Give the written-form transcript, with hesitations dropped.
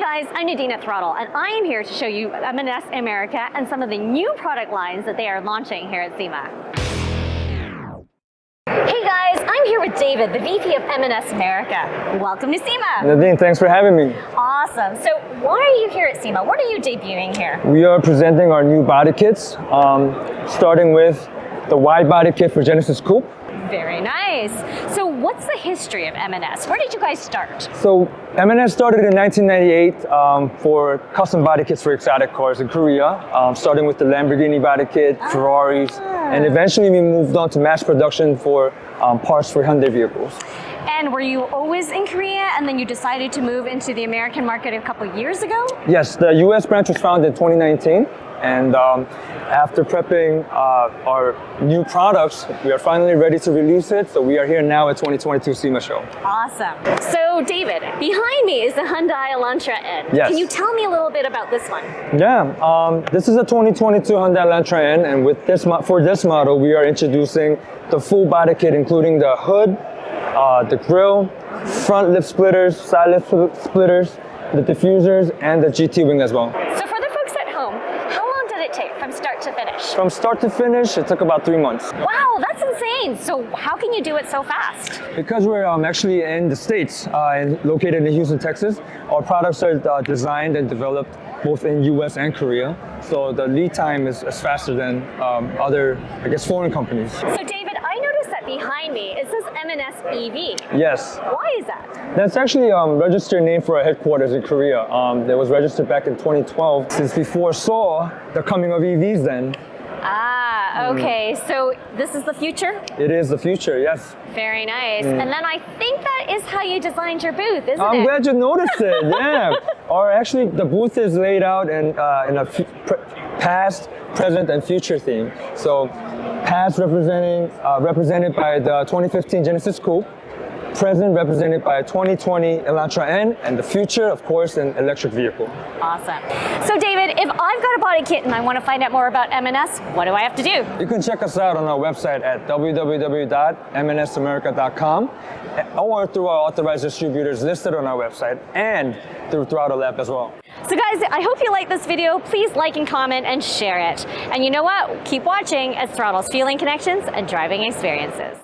Hi guys, I'm Nadine at Throdle, and I am here to show you M&S America and some of the new product lines that they are launching here at SEMA. Hey guys, I'm here with David, the VP of M&S America. Welcome to SEMA. Nadine, thanks for having me. Awesome. So why are you here at SEMA? What are you debuting here? We are presenting our new body kits, starting with the wide body kit for Genesis Coupe. Very nice. So what's the history of M&S? Where did you guys start? So M&S started in 1998 for custom body kits for exotic cars in Korea, starting with the Lamborghini body kit, Ferraris, and eventually we moved on to mass production for parts for Hyundai vehicles. And were you always in Korea and then you decided to move into the American market a couple years ago? Yes, the US branch was founded in 2019. And after prepping our new products, we are finally ready to release it. So we are here now at 2022 SEMA show. Awesome. So David, behind me is the Hyundai Elantra N. Yes. Can you tell me a little bit about this one? Yeah, this is a 2022 Hyundai Elantra N, and with this for this model, we are introducing the full body kit, including the hood, the grille, front lip splitters, side lip splitters, the diffusers, and the GT wing as well. So for the folks at home, how long did it take from start to finish? From start to finish, it took about 3 months. Wow, that's insane. So how can you do it so fast? Because we're actually in the States, located in Houston, Texas, our products are designed and developed both in US and Korea. So the lead time is faster than other, I guess, foreign companies. So David, I noticed that behind me, it says M&S EV. Yes. Why is that? That's actually a registered name for our headquarters in Korea. That was registered back in 2012, since we foresaw the coming of EVs then. Ah, okay. So this is the future? It is the future, yes. Very nice. And then I think that is how you designed your booth, isn't it? I'm glad you noticed it, yeah. Or actually, the booth is laid out in a past, present, and future theme. So past represented by the 2015 Genesis Coupe, present represented by a 2020 Elantra N, and the future, of course, an electric vehicle. Awesome. So David, if I've got a body kit and I want to find out more about M&S, what do I have to do? You can check us out on our website at www.mnsamerica.com or through our authorized distributors listed on our website and through Throdle app as well. So guys, I hope you like this video. Please like and comment and share it. And you know what? Keep watching as Throdle's fueling connections and driving experiences.